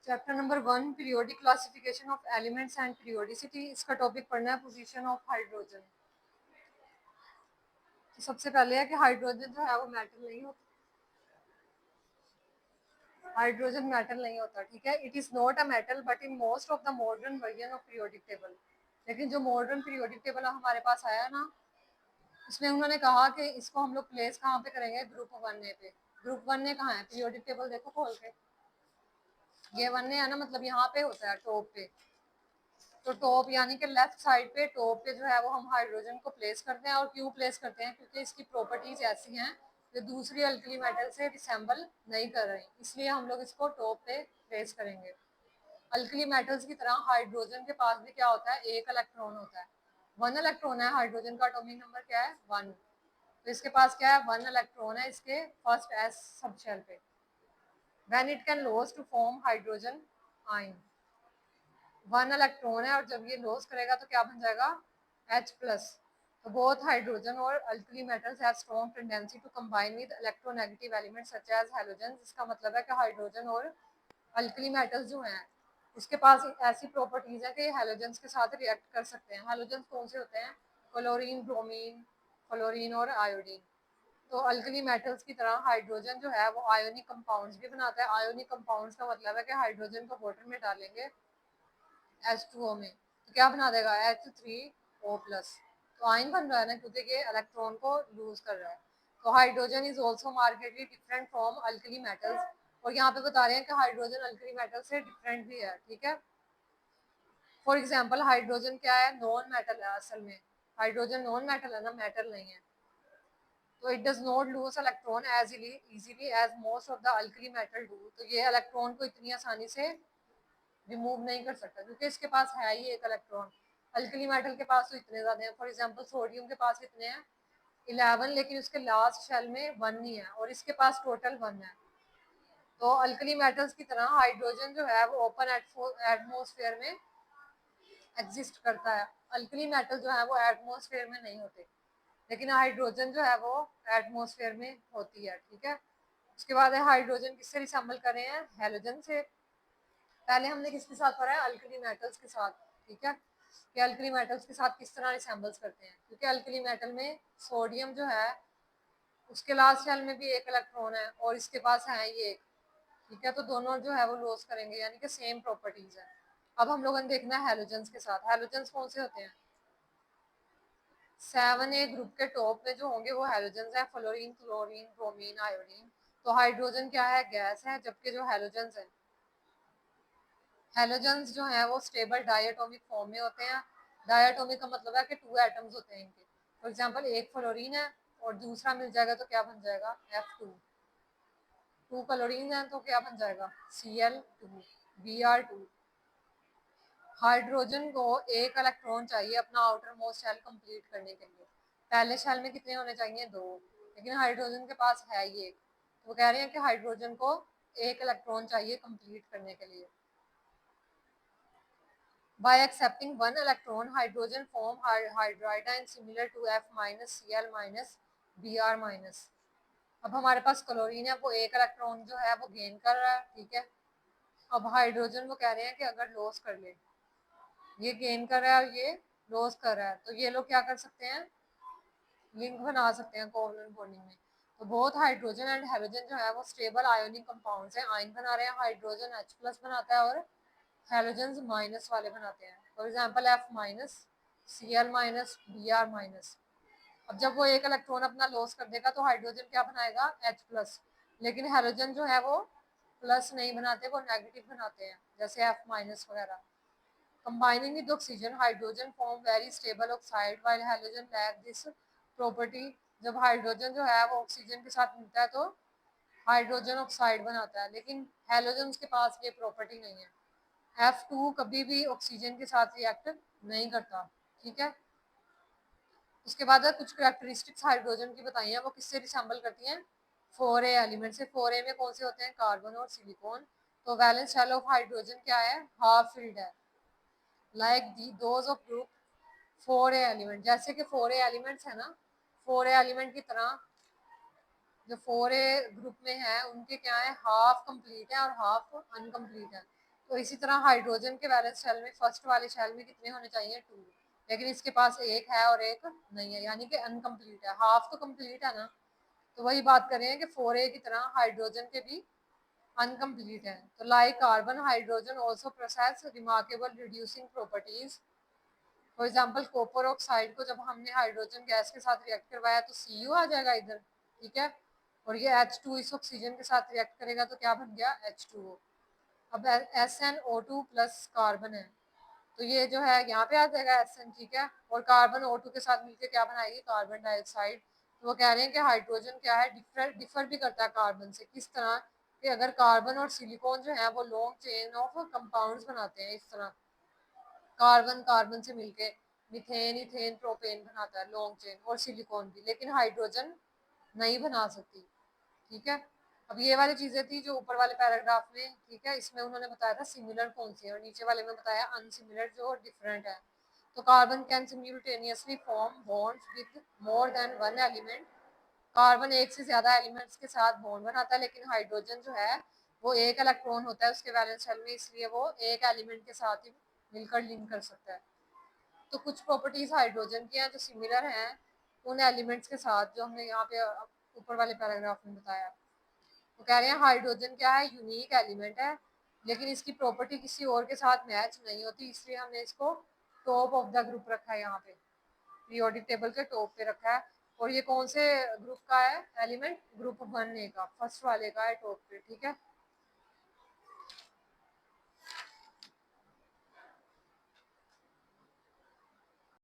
Chapter number 1 periodic classification of elements and periodicity. इसका topic पढ़ना है पोजीशन ऑफ हाइड्रोजन। तो सबसे पहले है कि हाइड्रोजन जो है वो मेटल नहीं होता। हाइड्रोजन मेटल नहीं होता, ठीक है। It is not a metal but in most of the modern version of periodic table. लेकिन जो मॉडर्न पीरियोडिक टेबल हमारे पास आया है ना, उसमें उन्होंने कहा कि इसको हम लोग प्लेस कहाँ पे करेंगे, ग्रुप 1A पे। ग्रुप 1A कहाँ है, पीरियोडिक टेबल देखो खोल के, ये 1A है ना, मतलब यहाँ पे होता है टॉप पे। तो टॉप यानी कि लेफ्ट साइड पे टॉप पे जो है वो हम हाइड्रोजन को प्लेस करते हैं। और क्यों प्लेस करते हैं, क्योंकि इसकी प्रॉपर्टीज ऐसी हैं जो दूसरी अल्कली मेटल से रिसेंबल नहीं कर रही, इसलिए हम लोग इसको टॉप पे प्लेस करेंगे। अल्कली मेटल्स की तरह हाइड्रोजन के पास भी क्या होता है, एक इलेक्ट्रॉन होता है। 1 इलेक्ट्रॉन है हाइड्रोजन का, एटॉमिक नंबर क्या है 1। तो इसके पास क्या है, 1 इलेक्ट्रॉन है इसके फर्स्ट एस सब शेल पे। When it can loss to form hydrogen ion, 1 electron है और जब ये लॉस करेगा तो क्या बन जाएगा, H प्लस। तो बोथ हाइड्रोजन और alkali metals have strong tendency to combine with electronegative elements such as halogen. इसका मतलब है कि हाइड्रोजन और अल्कली मेटल्स जो हैं उसके पास ऐसी प्रॉपर्टीज है कि हैलोजेंस के साथ रिएक्ट कर सकते हैं। हैलोजेंस कौन से होते हैं, क्लोरीन, ब्रोमीन, फ्लोरीन और आयोडीन। तो अल्कली मेटल्स की तरह हाइड्रोजन जो है वो आयोनिक कंपाउंड्स भी बनाता है। आयोनिक कंपाउंड्स का मतलब है कि हाइड्रोजन को वाटर में डालेंगे H2O में, तो क्या बना देगा, H3O प्लस। तो आयन बन रहा है ना, क्योंकि ये इलेक्ट्रॉन को लूज कर रहा है। तो hydrogen is also markedly different from alkali metals. और यहाँ पे बता रहे हैं कि हाइड्रोजन अल्कली मेटल से डिफरेंट भी है, ठीक है। फॉर एग्जाम्पल हाइड्रोजन क्या है, नॉन मेटल है असल में। हाइड्रोजन नॉन मेटल है ना, मेटल नहीं है। तो it does not lose electron as easily as most of the alkali metal do. तो ये इलेक्ट्रॉन को इतनी आसानी से रिमूव नहीं कर सकता क्योंकि इसके पास है ही एक इलेक्ट्रॉन। अल्कली मेटल के पास तो इतने ज्यादा हैं। फॉर एग्जांपल सोडियम के पास कितने हैं, 11, लेकिन उसके लास्ट शेल में 1 नहीं है और इसके पास टोटल 1 है। तो अल्कली मेटल्स की तरह हाइड्रोजन जो है वो ओपन एटमोसफेयर में एग्जिस्ट करता है। अल्कली मेटल जो है वो एटमोसफेयर में नहीं होते, लेकिन हाइड्रोजन जो है वो एटमोसफेयर में होती है, ठीक है। उसके बाद है हाइड्रोजन किससे रिसेंबल कर रहे हैं, हैलोजन से। पहले हमने किसके साथ पढ़ा है, अल्कली मेटल्स के साथ, ठीक है। कि अल्कली मेटल्स के साथ किस तरह रिसेंबल्स करते हैं, क्योंकि अल्कली मेटल में सोडियम जो है उसके लास्ट शेल में भी एक इलेक्ट्रॉन है और इसके पास है ये एक, ठीक है। तो दोनों जो है वो लॉस करेंगे, यानी कि सेम प्रॉपर्टीज है। अब हम लोगों ने देखना है हैलोजेंस के साथ। हैलोजेंस कौन से होते हैं, 7A ग्रुप के टॉप में जो होंगे वो हैलोजेंस है, फ्लोरीन, क्लोरीन, ब्रोमीन, आयोडीन। तो हाइड्रोजन क्या है, गैस है, जबकि जो हैलोजेंस है, हैलोजेंस जो है वो स्टेबल डायटोमिक फॉर्म में होते हैं। डायटोमिक का मतलब है कि 2 एटम्स होते हैं इनके। फॉर एग्जांपल एक फ्लोरीन है और दूसरा मिल जाएगा तो क्या बन जाएगा, F2। 2 क्लोरीन है तो क्या बन जाएगा, Cl2, Br2। हाइड्रोजन को एक इलेक्ट्रॉन चाहिए अपना आउटर मोस्ट शेल कंप्लीट करने के लिए। पहले शेल में कितने होने चाहिए, 2, लेकिन हाइड्रोजन के पास है ही एक। तो वो कह रहे हैं कि हाइड्रोजन को एक इलेक्ट्रॉन चाहिए कंप्लीट करने के लिए। By accepting 1 electron, hydrogen form hydride and similar to F minus Cl minus Br minus। अब हमारे पास क्लोरीन है, वो एक इलेक्ट्रॉन जो है वो गेन कर रहा है, ठीक है। अब हाइड्रोजन को कह रहे हैं कि अगर लॉस कर ले, ये गेन कर रहा है और ये लॉस कर रहा है, तो ये लोग क्या कर सकते हैं, लिंक बना सकते हैं कोवलेंट बॉन्डिंग में। तो बहुत हाइड्रोजन एंड हेलोजन जो है वो स्टेबल आयोनिक कंपाउंड्स हैं, आयन बना रहे हैं। हाइड्रोजन H प्लस बनाता है और हैलोजेंस माइनस वाले बनाते हैं। For example F minus, Cl minus, Br minus. अब जब वो एक इलेक्ट्रॉन अपना लॉस कर देगा तो हाइड्रोजन क्या बनाएगा, H प्लस। लेकिन हैलोजन जो है वो प्लस नहीं बनाते, वो नेगेटिव बनाते हैं, जैसे F माइनस वगैरह। Combining with oxygen, hydrogen form very stable oxide while halogen lack this property। जब हाइड्रोजन जो है वो ऑक्सीजन के साथ मिलता है तो हाइड्रोजन ऑक्साइड बनाता है, लेकिन हैलोजन के पास ये प्रॉपर्टी नहीं है। F2 कभी भी ऑक्सीजन के साथ रिएक्ट नहीं करता, ठीक है। उसके बाद कुछ कैरेक्टरिस्टिक्स हाइड्रोजन की बताई हैं, वो किससे रिसेंबल करती हैं, 4A एलिमेंट से। 4A में कौन से होते हैं, कार्बन और सिलिकॉन। तो वैलेंस शेल ऑफ हाइड्रोजन क्या है, हाफ फिल्ड है, like those of group 4A element. जैसे कि 4A एलिमेंट्स है ना, 4A एलिमेंट की तरह जो 4A ग्रुप में है उनके क्या है, हाफ कंप्लीट है और हाफ अनकम्प्लीट है। तो इसी तरह हाइड्रोजन के वैलेंस शेल में फर्स्ट वाले शेल में कितने होने चाहिए 2, लेकिन इसके पास एक है और एक नहीं है, यानी कि अनकम्प्लीट है, हाफ तो कंप्लीट है ना। तो वही बात कर रहे हैं कि 4a की तरह हाइड्रोजन के भी अनकम्प्लीट है। तो like carbon hydrogen also process remarkable reducing properties. For example copper oxide को जब हमने हाइड्रोजन गैस के साथ रिएक्ट करवाया तो Cu आ जाएगा इधर, ठीक है, और ये H2 इस ऑक्सीजन के साथ रिएक्ट करेगा तो क्या बन गया H2O। अब SnO2 प्लस कार्बन है, तो ये जो है यहाँ पे आ जाएगा SN, ठीक है, और कार्बन O2 के साथ मिलकर क्या बनाएगी कार्बन डाइऑक्साइड। तो वो कह रहे हैं कि हाइड्रोजन क्या है डिफर भी करता है कार्बन से, किस तरह कि अगर कार्बन और सिलिकॉन जो है वो लॉन्ग चेन ऑफ कंपाउंड्स बनाते हैं, इस तरह कार्बन कार्बन से मिलके मिथेन इथेन प्रोपेन बनाता है लॉन्ग चेन, और सिलिकॉन भी, लेकिन हाइड्रोजन नहीं बना सकती, ठीक है। अब ये वाली चीजें थी जो ऊपर वाले पैराग्राफ में, ठीक है, इसमें उन्होंने बताया था सिमिलर कौन सी है, और नीचे वाले में बताया अनसिमिलर जो डिफरेंट है। तो carbon can simultaneously form bonds with more than one element. Carbon एक से ज्यादा एलिमेंट्स के साथ बॉन्ड बनाता है, लेकिन हाइड्रोजन जो है वो एक इलेक्ट्रॉन होता है उसके वैलेंस शेल में, इसलिए वो एक एलिमेंट के साथ ही मिलकर लिंक कर सकता है। तो कुछ प्रॉपर्टीज हाइड्रोजन की हैं जो सिमिलर हैं उन एलिमेंट्स के साथ जो हमने यहाँ पे ऊपर वाले पैराग्राफ में बताया। वो कह रहे हैं हाइड्रोजन क्या है यूनिक एलिमेंट है, लेकिन इसकी प्रॉपर्टी किसी और के साथ मैच नहीं होती, इसलिए हमने इसको टॉप ऑफ द ग्रुप रखा है, यहाँ पे पीरियोडिक टेबल के टॉप पे रखा है। और ये कौन से ग्रुप का है एलिमेंट, ग्रुप 1A का, फर्स्ट वाले का है टॉप पे, ठीक है।